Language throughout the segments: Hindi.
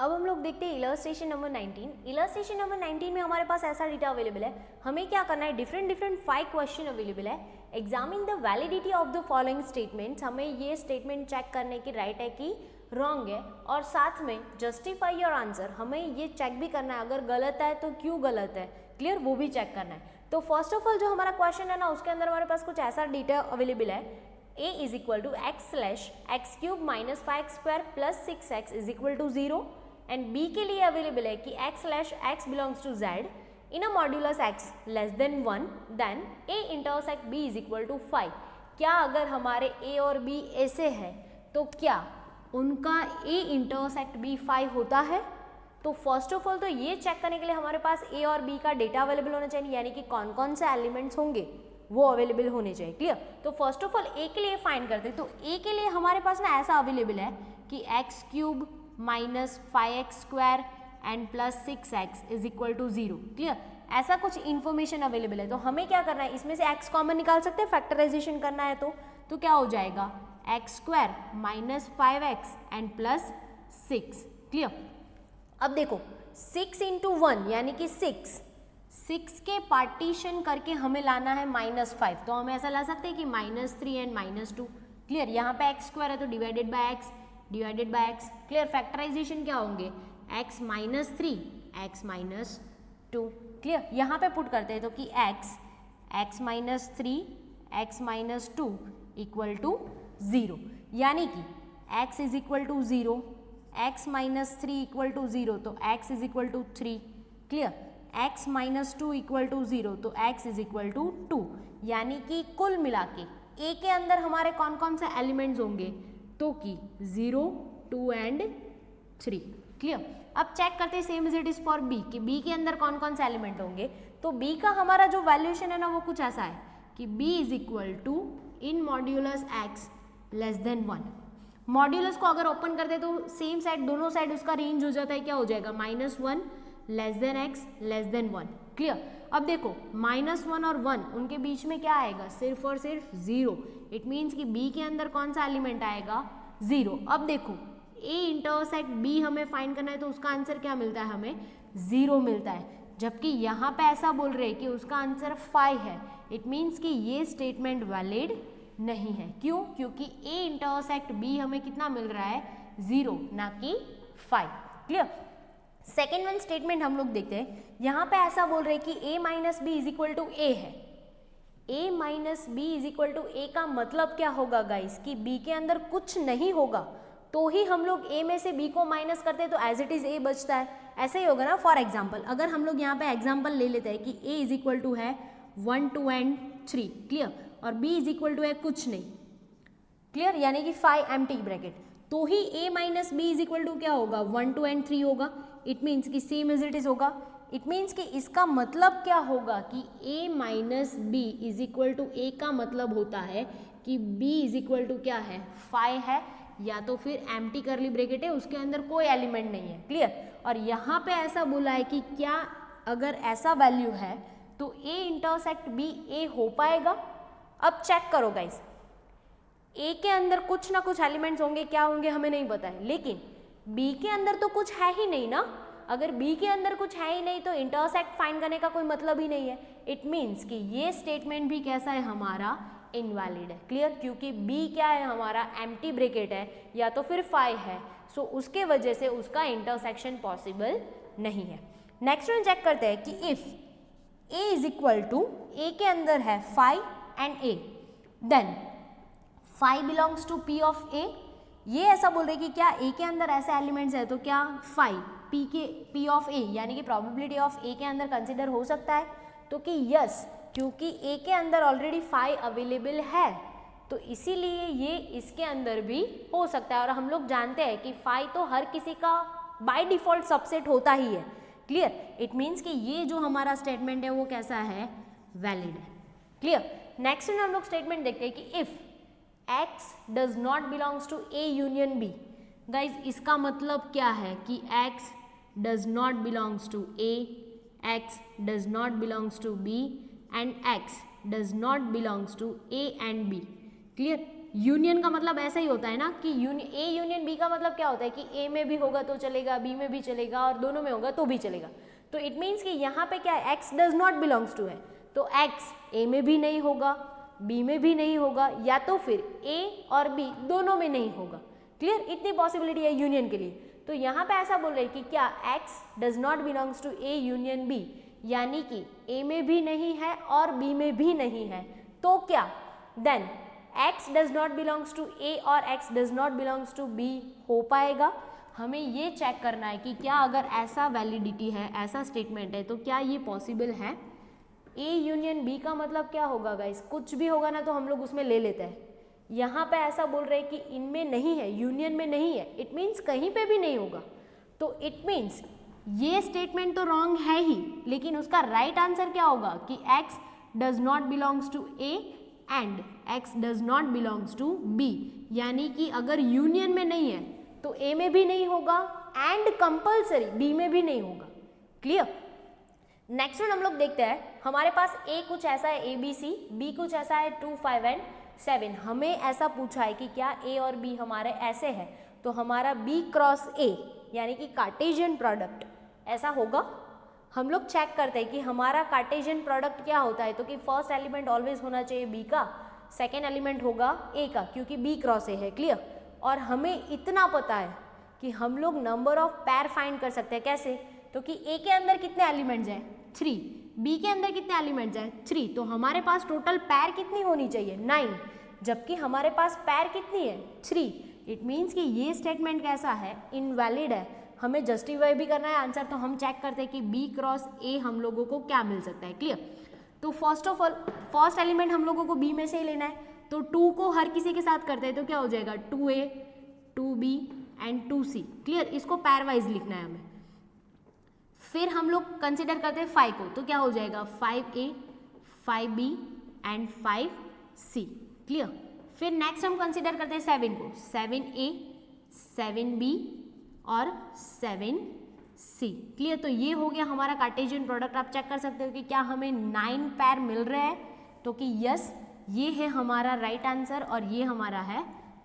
अब हम लोग देखते हैं इलस्ट्रेशन नंबर 19। इलस्ट्रेशन नंबर 19 में हमारे पास ऐसा डेटा अवेलेबल है, हमें क्या करना है, डिफरेंट 5 क्वेश्चन अवेलेबल है। Examine the validity of the following statements, हमें ये स्टेटमेंट चेक करने की राइट है कि रॉन्ग है, और साथ में जस्टिफाई योर आंसर, हमें ये चेक भी करना है अगर गलत है तो क्यों गलत है, क्लियर, वो भी चेक करना है। तो फर्स्ट ऑफ ऑल जो हमारा क्वेश्चन है ना, उसके अंदर हमारे पास कुछ ऐसा डेटा अवेलेबल है, a is equal to x/x cube minus 5x² plus 6x is equal to 0, and b के लिए अवेलेबल है कि x/x belongs to z in a modulus x less than 1, then a intersect b is equal to 5। क्या अगर हमारे a और b ऐसे है तो क्या उनका a इंटरसेक्ट b 5 होता है? तो फर्स्ट ऑफ ऑल तो ये चेक करने के लिए हमारे पास a और b का डेटा अवेलेबल होना चाहिए, यानी कि कौन कौन से एलिमेंट्स होंगे वो अवेलेबल होने चाहिए, क्लियर। तो फर्स्ट ऑफ ऑल a के लिए फाइंड करते हैं। तो a के लिए हमारे पास ना ऐसा अवेलेबल है कि x cube minus 5x² and plus 6x is equal to 0, clear, ऐसा कुछ इन्फॉर्मेशन अवेलेबल है। तो हमें क्या करना है, इसमें से x कॉमन निकाल सकते हैं, फैक्टराइजेशन करना है तो क्या हो जाएगा, x² minus 5x and plus 6, clear. अब देखो 6 इंटू 1 यानी कि 6 के पार्टीशन करके हमें लाना है -5, तो हम ऐसा ला सकते हैं कि -3 एंड -2, क्लियर। यहाँ पे x² है तो divided by x, clear. Factorisation क्या होंगे, x minus 3 x minus 2, clear. यहाँ पे पुट करते हैं तो कि x minus 3 x minus 2 equal to 0, यानी कि x is equal to 0, x minus 3 equal to 0 तो x is equal to 3, clear. x minus 2 equal to 0 तो x इज इक्वल टू 2, यानी कि कुल मिला के a के अंदर हमारे कौन कौन से एलिमेंट्स होंगे, तो कि 0, 2 एंड 3, क्लियर। अब चेक करते हैं same as it is for b कि b के अंदर कौन कौन से एलिमेंट होंगे। तो b का हमारा जो वैल्यूएशन है ना वो कुछ ऐसा है कि b is equal to in modulus x less than 1। Modulus को अगर ओपन करते तो सेम साइड, दोनों साइड उसका रेंज हो जाता है, क्या हो जाएगा, -1 less than x less than 1, clear. अब देखो -1 और 1 उनके बीच में क्या आएगा, सिर्फ और सिर्फ 0, इट मीन्स कि b के अंदर कौन सा एलिमेंट आएगा, 0। अब देखो a इंटरसेक्ट b हमें फाइंड करना है तो उसका आंसर क्या मिलता है, हमें 0 मिलता है, जबकि यहाँ पे ऐसा बोल रहे हैं कि उसका आंसर 5 है, इट मीन्स कि ये स्टेटमेंट वैलिड नहीं है। क्यों? क्योंकि a इंटरसेक्ट b हमें कितना मिल रहा है, 0 ना कि 5, क्लियर। सेकेंड वन स्टेटमेंट हम लोग देखते हैं, यहाँ पे ऐसा बोल रहे हैं कि a minus B is equal to a है। a minus B is equal to a का मतलब क्या होगा गाइस, कि b के अंदर कुछ नहीं होगा तो ही हम लोग a में से b को माइनस करते हैं तो एज इट इज a बचता है, ऐसे ही होगा ना। फॉर एग्जाम्पल अगर हम लोग यहाँ पे एग्जाम्पल ले लेते हैं कि a इज इक्वल टू है 1, 2 एंड 3, क्लियर, और b इज इक्वल टू है कुछ नहीं, क्लियर, यानी कि 5 एम्प्टी ब्रैकेट, तो ही a minus B is equal to क्या होगा, 1, 2 एंड 3 होगा, इट मीन्स कि सेम एज इट इज होगा। इट मीन्स कि इसका मतलब क्या होगा कि a minus B is equal to a का मतलब होता है कि b इज इक्वल टू क्या है, 5 है, या तो फिर एम्प्टी करली ब्रैकेट है, उसके अंदर कोई एलिमेंट नहीं है, क्लियर। और यहाँ पे ऐसा बोला है कि क्या अगर ऐसा वैल्यू है तो a इंटरसेक्ट b a हो पाएगा। अब चेक करो गाइस, a के अंदर कुछ ना कुछ एलिमेंट्स होंगे, क्या होंगे हमें नहीं पता है, लेकिन b के अंदर तो कुछ है ही नहीं ना। अगर b के अंदर कुछ है ही नहीं तो इंटरसेक्ट फाइंड करने का कोई मतलब ही नहीं है। इट मीन्स कि ये स्टेटमेंट भी कैसा है, हमारा इनवैलिड है, क्लियर, क्योंकि b क्या है, हमारा एम्प्टी ब्रैकेट है या तो फिर 5 है, सो उसके वजह से उसका इंटरसेक्शन पॉसिबल नहीं है। नेक्स्ट वन चेक करते हैं कि if a is equal to, a के अंदर है 5 and a, then 5 belongs to p of a। ये ऐसा बोल रहे कि क्या a के अंदर ऐसे एलिमेंट्स है तो क्या 5 p ऑफ a यानी कि प्रोबेबिलिटी ऑफ a के अंदर कंसिडर हो सकता है, तो कि यस, क्योंकि a के अंदर ऑलरेडी 5 अवेलेबल है तो इसीलिए ये इसके अंदर भी हो सकता है। और हम लोग जानते हैं कि 5 तो हर किसी का बाय डिफॉल्ट सबसेट होता ही है, क्लियर। इट मीन्स कि ये जो हमारा स्टेटमेंट है वो कैसा है, वैलिड है, क्लियर। नेक्स्ट हम लोग स्टेटमेंट देखते हैं कि if x does not belongs to a union b। Guys इसका मतलब क्या है कि x does not belongs to a, x does not belongs to b and x does not belongs to a and b, clear. Union का मतलब ऐसा ही होता है ना कि ए यूनियन बी का मतलब क्या होता है कि ए में भी होगा तो चलेगा, बी में भी चलेगा और दोनों में होगा तो भी चलेगा। तो इट मीन्स कि यहाँ पे क्या है, X does not belongs to है, तो एक्स ए में भी नहीं होगा, बी में भी नहीं होगा, या तो फिर ए और बी दोनों में नहीं होगा। क्लियर, इतनी पॉसिबिलिटी है यूनियन के लिए। तो यहाँ पे ऐसा बोल रहे हैं कि क्या X does not belongs to A union B, यानी कि ए में भी नहीं है और बी में भी नहीं है, तो क्या then x does not belongs to A और x does not belongs to B हो पाएगा। हमें ये चेक करना है कि क्या अगर ऐसा वैलिडिटी है, ऐसा स्टेटमेंट है, तो क्या ये पॉसिबल है। ए यूनियन बी का मतलब क्या होगा गाइस, कुछ भी होगा ना तो हम लोग उसमें ले लेते हैं। यहाँ पे ऐसा बोल रहे हैं कि इनमें नहीं है, यूनियन में नहीं है, इट मीन्स कहीं पे भी नहीं होगा। तो इट मीन्स ये स्टेटमेंट तो रॉन्ग है ही, लेकिन उसका राइट आंसर क्या होगा कि x does not belongs to A and x does not belongs to b, यानी कि अगर यूनियन में नहीं है तो a में भी नहीं होगा एंड कंपल्सरी b में भी नहीं होगा। क्लियर। नेक्स्ट वन हम लोग देखते हैं, हमारे पास a कुछ ऐसा है ABC, b कुछ ऐसा है 2, 5 एंड 7। हमें ऐसा पूछा है कि क्या a और b हमारे ऐसे हैं, तो हमारा b क्रॉस a यानी कि कार्टेशियन प्रोडक्ट ऐसा होगा। हम लोग चेक करते हैं कि हमारा कार्टेशियन प्रोडक्ट क्या होता है, तो कि फर्स्ट एलिमेंट ऑलवेज होना चाहिए b का, सेकेंड एलिमेंट होगा a का, क्योंकि b क्रॉस a है। क्लियर। और हमें इतना पता है कि हम लोग नंबर ऑफ पैर फाइंड कर सकते हैं। कैसे, तो कि a के अंदर कितने एलिमेंट्स हैं 3, b के अंदर कितने एलिमेंट्स हैं 3, तो हमारे पास टोटल पैर कितनी होनी चाहिए 9, जबकि हमारे पास पैर कितनी है 3। इट मीन्स कि ये स्टेटमेंट कैसा है, इनवैलिड है। हमें जस्टिफाई भी करना है आंसर, तो हम चेक करते हैं कि b क्रॉस a हम लोगों को क्या मिल सकता है। क्लियर। तो first of all first element हम लोगों को b में से ही लेना है, तो 2 को हर किसी के साथ करते हैं तो क्या हो जाएगा 2a 2b and 2c। Clear, इसको पैर वाइज लिखना है हमें। फिर हम लोग कंसिडर करते हैं 5 को, तो क्या हो जाएगा 5a 5b and 5c। Clear. फिर नेक्स्ट हम कंसिडर करते हैं 7 को, 7a 7b और 7c। क्लियर। तो ये हो गया हमारा कार्टेशियन प्रोडक्ट। आप चेक कर सकते हो कि क्या हमें 9 पैर मिल रहे हैं, तो कि यस ये है हमारा राइट आंसर और ये हमारा है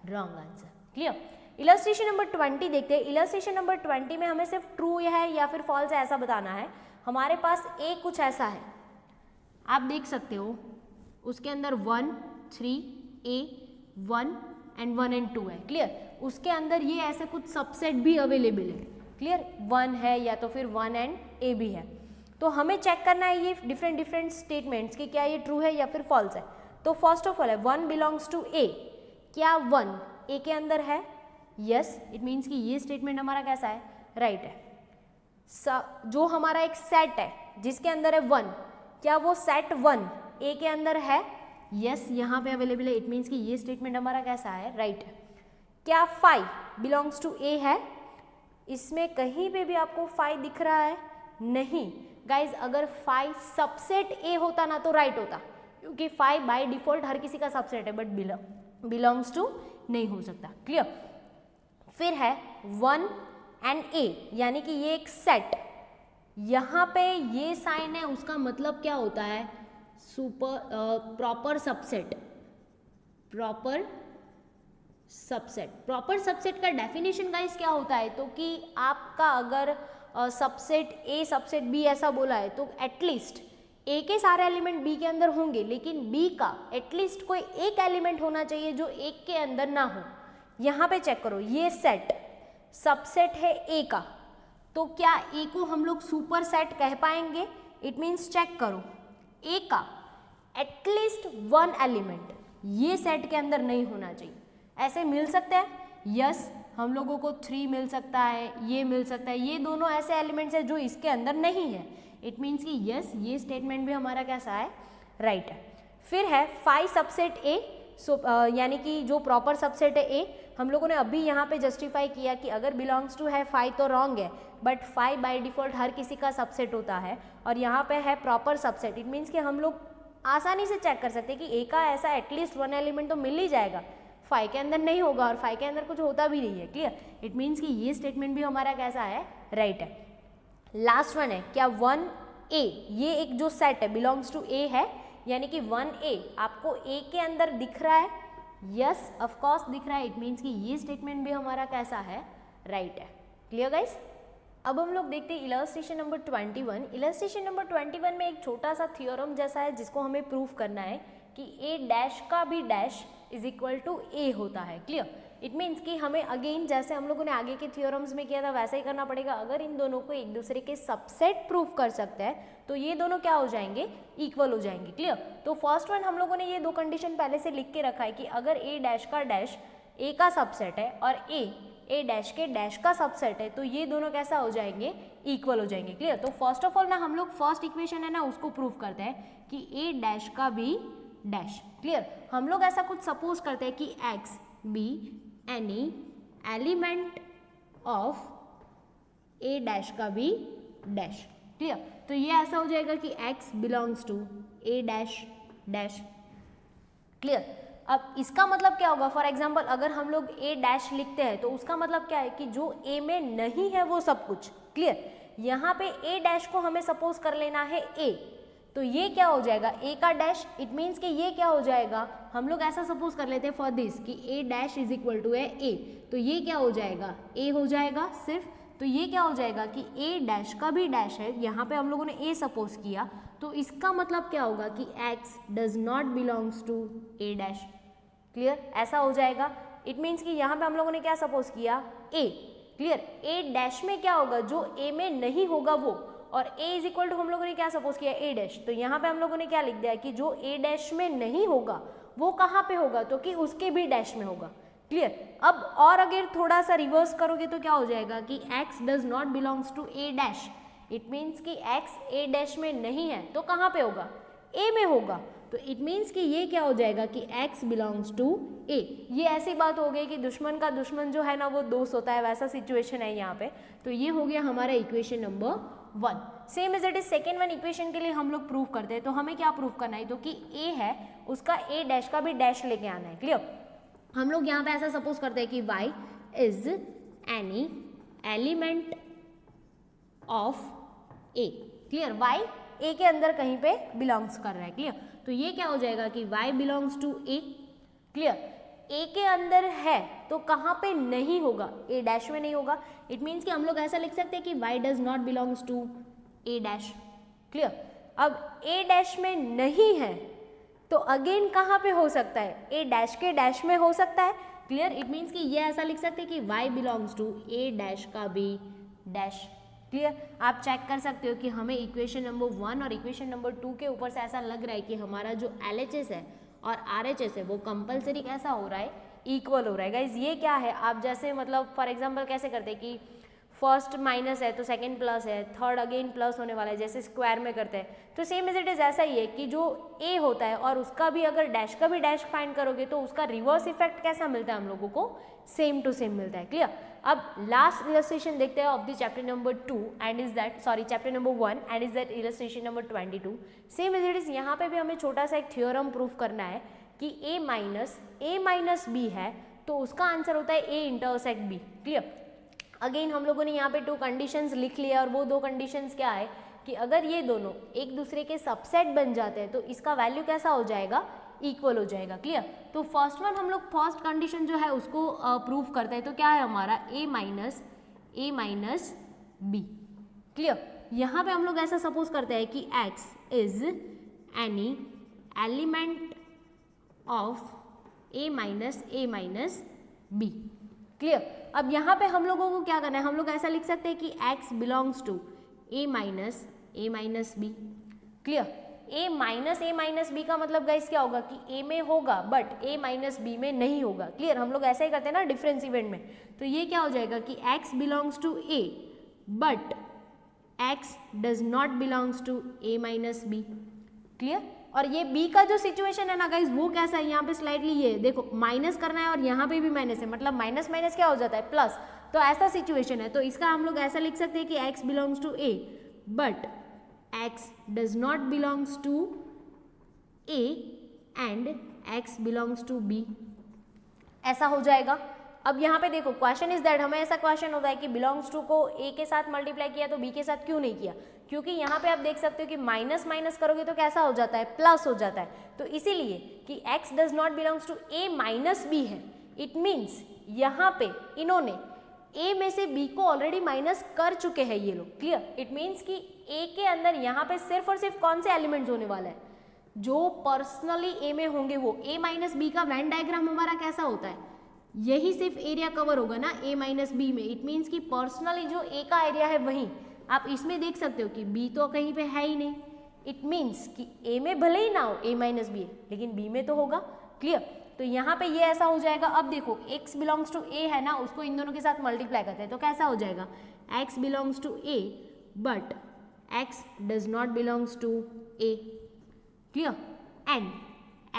wrong answer. Clear. Illustration number 20 देखते हैं। इलस्ट्रेशन नंबर 20 में हमें सिर्फ ट्रू है या फिर फॉल्स है ऐसा बताना है। हमारे पास a कुछ ऐसा है, आप देख सकते हो, उसके अंदर 1 3 a 1 एंड 1 एंड 2 है। क्लियर। उसके अंदर ये ऐसे कुछ सबसेट भी अवेलेबल है। क्लियर, 1 है या तो फिर 1 एंड a भी है। तो हमें चेक करना है ये डिफरेंट स्टेटमेंट्स कि क्या ये ट्रू है या फिर फॉल्स है। तो फर्स्ट ऑफ ऑल है 1 बिलोंग्स टू a, क्या 1 a के अंदर है, यस, इट मीन्स कि ये स्टेटमेंट हमारा कैसा है, राइट है। जो हमारा एक सेट है जिसके अंदर है 1, क्या वो सेट 1 a के अंदर है, यस, यहाँ पे अवेलेबल है। इट मीन्स कि ये स्टेटमेंट हमारा कैसा है, राइट है। क्या 5 बिलोंग्स टू a है, इसमें कहीं पे भी आपको 5 दिख रहा है, नहीं गाइज। अगर 5 सबसेट a होता ना तो राइट होता, क्योंकि 5 बाय डिफॉल्ट हर किसी का सबसेट है, बट बिलोंग्स टू नहीं हो सकता। क्लियर। फिर है 1 एंड a, यानी कि ये एक सेट, यहाँ पे ये साइन है, उसका मतलब क्या होता है, प्रॉपर सबसेट। प्रॉपर सबसेट का डेफिनेशन गाइस क्या होता है, तो कि आपका अगर सबसेट a सबसेट b ऐसा बोला है तो एटलीस्ट a के सारे एलिमेंट b के अंदर होंगे, लेकिन b का एटलीस्ट कोई एक एलिमेंट होना चाहिए जो एक के अंदर ना हो। यहाँ पे चेक करो, ये सेट सबसेट है a का, तो क्या a को हम लोग सुपर सेट कह पाएंगे। इट मीन्स चेक करो, a का एटलीस्ट 1 एलिमेंट ये सेट के अंदर नहीं होना चाहिए। ऐसे मिल सकते हैं, यस, हम लोगों को 3 मिल सकता है, ये मिल सकता है, ये दोनों ऐसे एलिमेंट्स हैं जो इसके अंदर नहीं है। इट मीन्स कि यस, ये स्टेटमेंट भी हमारा कैसा है, राइट है। फिर है 5 सबसेट a, यानी कि जो प्रॉपर सबसेट है a, हम लोगों ने अभी यहाँ पे जस्टिफाई किया कि अगर बिलोंग्स टू है 5 तो रॉन्ग है, बट 5 बाय डिफॉल्ट हर किसी का सबसेट होता है, और यहाँ पे है प्रॉपर सबसेट। इट मीन्स कि हम लोग आसानी से चेक कर सकते हैं कि a का ऐसा एटलीस्ट 1 एलिमेंट तो मिल ही जाएगा, 5 के अंदर नहीं होगा और 5 के अंदर कुछ होता भी नहीं है। क्लियर। इट मीन्स कि ये स्टेटमेंट भी हमारा कैसा है, राइट है। लास्ट वन है क्या 1a, ये एक जो सेट है बिलोंग्स टू a है, यानी कि 1a आपको a के अंदर दिख रहा है, यस ऑफ कोर्स दिख रहा है, इट मीन्स कि ये स्टेटमेंट भी हमारा कैसा है, राइट है। Clear guys? अब हम लोग देखते हैं इलस्ट्रेशन नंबर 21। इलस्ट्रेशन नंबर 21 में एक छोटा सा थ्योरम जैसा है जिसको हमें प्रूव करना है कि ए डैश का भी डैश इज इक्वल टू ए होता है। क्लियर? इट मीन्स कि हमें अगेन जैसे हम लोगों ने आगे के थ्योरम्स में किया था वैसा ही करना पड़ेगा। अगर इन दोनों को एक दूसरे के सबसेट प्रूव कर सकते हैं तो ये दोनों क्या हो जाएंगे, इक्वल हो जाएंगे। क्लियर? तो फर्स्ट वन हम लोगों ने ये दो कंडीशन पहले से लिख के रखा है कि अगर ए डैश का डैश ए का सबसेट है और ए डैश के डैश का सबसेट है तो ये दोनों कैसा हो जाएंगे, इक्वल हो जाएंगे। क्लियर? तो फर्स्ट ऑफ ऑल ना हम लोग फर्स्ट इक्वेशन है ना उसको प्रूव करते हैं कि ए डैश का भी डैश। क्लियर? हम लोग ऐसा कुछ सपोज करते हैं कि x be any element of A dash का भी डैश। क्लियर? तो ये ऐसा हो जाएगा कि x belongs to A dash dash. Clear? अब इसका मतलब क्या होगा, फॉर एग्जाम्पल अगर हम लोग ए डैश लिखते हैं तो उसका मतलब क्या है कि जो ए में नहीं है वो सब कुछ। क्लियर? यहाँ पे ए डैश को हमें सपोज कर लेना है ए, तो ये क्या हो जाएगा, ए का डैश। इट मीन्स कि ये क्या हो जाएगा, हम लोग ऐसा सपोज कर लेते हैं फॉर दिस कि ए डैश इज इक्वल टू ए, तो ये क्या हो जाएगा, ए हो जाएगा सिर्फ। तो ये क्या हो जाएगा कि ए डैश का भी डैश है, यहाँ पे हम लोगों ने ए सपोज किया, तो इसका मतलब क्या होगा कि X does not belongs to A dash. Clear? ऐसा हो जाएगा। इट मीन्स कि यहाँ पे हम लोगों ने क्या सपोज किया, ए। क्लियर? ए डैश में क्या होगा, जो ए में नहीं होगा वो, और ए इज इक्वल टू हम लोगों ने क्या सपोज किया, ए डैश। तो यहाँ पे हम लोगों ने क्या लिख दिया कि जो ए डैश में नहीं होगा वो कहाँ पे होगा, तो कि उसके भी डैश में होगा। क्लियर? अब और अगर थोड़ा सा रिवर्स करोगे तो क्या हो जाएगा कि x does not belongs to A dash. It means कि x ए डैश में नहीं है तो कहाँ पे होगा, a में होगा। तो इट मीन्स कि ये क्या हो जाएगा कि x बिलोंग्स टू a। ये ऐसी बात हो गई कि दुश्मन का दुश्मन जो है ना वो दोस्त होता है, वैसा सिचुएशन है यहाँ पे। तो ये हो गया हमारा equation number 1। Same as it is second one equation के लिए हम लोग प्रूव करते हैं, तो हमें क्या प्रूव करना है, तो कि a है उसका a डैश का भी डैश लेके आना है। क्लियर? हम लोग यहाँ पे ऐसा सपोज करते हैं कि y is any element of a। Clear? y a के अंदर कहीं पे बिलोंग्स कर रहा है। क्लियर? तो ये क्या हो जाएगा कि y belongs to a। Clear? a के अंदर है तो कहाँ पे नहीं होगा, a डैश में नहीं होगा। इट मीन्स कि हम लोग ऐसा लिख सकते हैं कि y does not belongs to a dash. Clear? अब a डैश में नहीं है तो अगेन कहाँ पे हो सकता है, ए डैश के डैश में हो सकता है। क्लियर? इट मीन्स कि ये ऐसा लिख सकते हैं कि y belongs to A dash का भी डैश। क्लियर? आप चेक कर सकते हो कि हमें इक्वेशन नंबर 1 और इक्वेशन नंबर 2 के ऊपर से ऐसा लग रहा है कि हमारा जो LHS है और RHS है वो कंपलसरी कैसा हो रहा है, इक्वल हो रहा है। गाइज ये क्या है, आप जैसे मतलब फॉर एग्जाम्पल कैसे करते हैं कि फर्स्ट माइनस है तो सेकंड प्लस है, थर्ड अगेन प्लस होने वाला है, जैसे स्क्वायर में करते हैं। तो सेम एज इट इज ऐसा ही है कि जो ए होता है और उसका भी अगर डैश का भी डैश फाइंड करोगे तो उसका रिवर्स इफेक्ट कैसा मिलता है हम लोगों को, सेम टू सेम मिलता है। क्लियर? अब लास्ट इलस्ट्रेशन देखते हैं of the chapter number 2 and is that chapter number 1 and is that illustration number 22। Same as it is यहाँ पे भी हमें छोटा सा एक थ्योरम प्रूफ करना है कि a माइनस b है तो उसका आंसर होता है a intersect b। Clear? Again हम लोगों ने यहाँ पे 2 कंडीशंस लिख लिया और वो 2 कंडीशंस क्या है कि अगर ये दोनों एक दूसरे के सबसेट बन जाते हैं तो इसका वैल्यू कैसा हो जाएगा, इक्वल हो जाएगा। क्लियर? तो फर्स्ट वन हम लोग फर्स्ट कंडीशन जो है उसको प्रूव करते हैं, तो क्या है हमारा a माइनस b। क्लियर? यहाँ पे हम लोग ऐसा सपोज करते हैं कि x is any element of a minus b। Clear? अब यहाँ पे हम लोगों को क्या करना है, हम लोग ऐसा लिख सकते हैं कि x belongs to a minus b। Clear? a minus b का मतलब गाइस क्या होगा कि a में होगा बट a माइनस b में नहीं होगा। क्लियर? हम लोग ऐसा ही करते हैं ना डिफरेंस इवेंट में। तो ये क्या हो जाएगा कि x belongs to a but x does not belongs to a minus b। Clear? और ये b का जो सिचुएशन है ना गाइज वो कैसा है, यहाँ पे स्लाइटली ये देखो माइनस करना है और यहाँ पे भी माइनस है, मतलब माइनस माइनस क्या हो जाता है, प्लस। तो ऐसा सिचुएशन है तो इसका हम लोग ऐसा लिख सकते हैं कि x belongs to a but x does not belongs to a and x belongs to b। ऐसा हो जाएगा। अब यहाँ पे देखो क्वेश्चन इज दैट, हमें ऐसा क्वेश्चन होता है कि बिलोंग्स टू को ए के साथ मल्टीप्लाई किया तो बी के साथ क्यों नहीं किया, क्योंकि यहाँ पे आप देख सकते हो कि माइनस माइनस करोगे तो कैसा हो जाता है, प्लस हो जाता है। तो इसीलिए कि x does not belongs to a minus B है, इट मीन्स यहाँ पे इन्होंने a में से b को ऑलरेडी माइनस कर चुके हैं ये लोग, क्लियर। इट मीन्स कि a के अंदर यहाँ पे सिर्फ और सिर्फ कौन से एलिमेंट्स होने वाला है, जो पर्सनली a में होंगे वो। a माइनस बी का वेन डायग्राम हमारा कैसा होता है, यही सिर्फ एरिया कवर होगा ना a माइनस बी में। इट मीन्स कि पर्सनली जो a का एरिया है वही आप इसमें देख सकते हो कि b तो कहीं पे है ही नहीं। इट मीन्स कि a में भले ही ना हो a माइनस बी, लेकिन b में तो होगा, क्लियर। तो यहाँ पे ये ऐसा हो जाएगा। अब देखो x बिलोंग्स टू a है ना, उसको इन दोनों के साथ मल्टीप्लाई करते हैं तो कैसा हो जाएगा, x belongs to a but x does not belongs to a, clear. And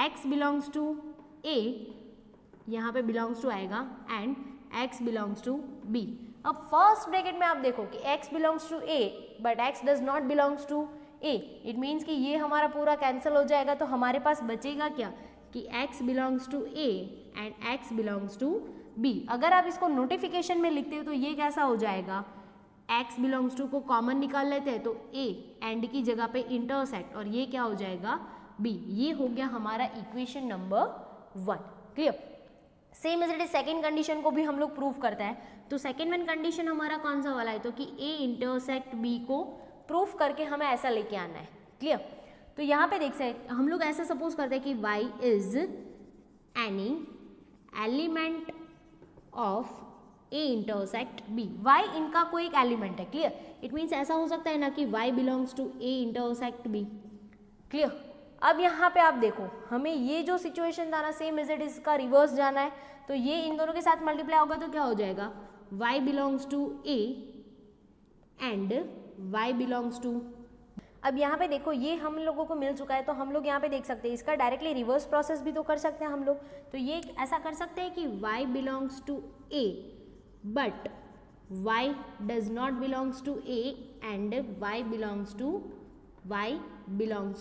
x belongs to a, यहाँ पे बिलोंग्स टू आएगा, and x belongs to b। अब फर्स्ट ब्रैकेट में आप देखो कि x belongs to a but x does not belongs to a, it means कि ये हमारा पूरा कैंसिल हो जाएगा। तो हमारे पास बचेगा क्या कि x belongs to a and x belongs to b। अगर आप इसको नोटिफिकेशन में लिखते हो तो ये कैसा हो जाएगा, x बिलोंग्स टू को कॉमन निकाल लेते हैं तो a एंड की जगह पे इंटरसेक्ट, और ये क्या हो जाएगा b। ये हो गया हमारा equation number 1, clear. Same as it is second condition को भी हम लोग प्रूव करते हैं। तो सेकेंड वन कंडीशन हमारा कौन सा वाला है, तो कि a इंटरसेक्ट b को प्रूफ करके हमें ऐसा लेके आना है, क्लियर। तो यहाँ पे देख सकते हम लोग ऐसा सपोज करते हैं कि y is any element of a intersect b। y इनका कोई एक एलिमेंट है, क्लियर। इट मीन्स ऐसा हो सकता है ना कि y belongs to a intersect b, clear. अब यहाँ पे आप देखो हमें ये जो सिचुएशन था ना, सेम एज इट इज का रिवर्स जाना है। तो ये इन दोनों के साथ मल्टीप्लाई होगा तो क्या हो जाएगा, y belongs to a and y belongs to. अब यहाँ पे देखो ये हम लोगों को मिल चुका है, तो हम लोग यहाँ पे देख सकते हैं इसका डायरेक्टली रिवर्स प्रोसेस भी तो कर सकते हैं हम लोग। तो ये ऐसा कर सकते हैं कि y belongs to a but y does not belongs to a and y belongs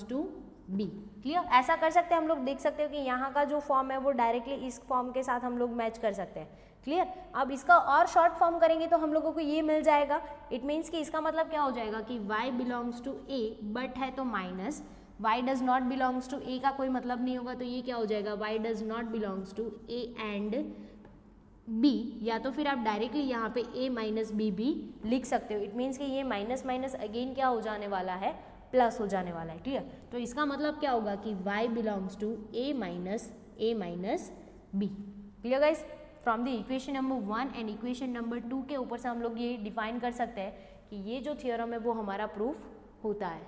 to b, clear. ऐसा कर सकते हैं हम लोग, देख सकते हो कि यहाँ का जो फॉर्म है वो डायरेक्टली इस फॉर्म के साथ हम लोग मैच कर सकते हैं, क्लियर। अब इसका और शॉर्ट फॉर्म करेंगे तो हम लोगों को ये मिल जाएगा। इट मीन्स कि इसका मतलब क्या हो जाएगा कि y belongs to a but है तो minus, y does not belongs to a का कोई मतलब नहीं होगा, तो ये क्या हो जाएगा, y does not belongs to a and b। या तो फिर आप डायरेक्टली यहाँ पे a माइनस b भी लिख सकते हो। इट मीन्स कि ये माइनस माइनस अगेन क्या हो जाने वाला है, प्लस हो जाने वाला है, क्लियर। तो इसका मतलब क्या होगा कि y belongs to a minus b, clear guys. From the equation number 1 and equation number 2 के ऊपर से हम लोग ये डिफाइन कर सकते हैं कि ये जो थियोरम है वो हमारा प्रूफ होता है।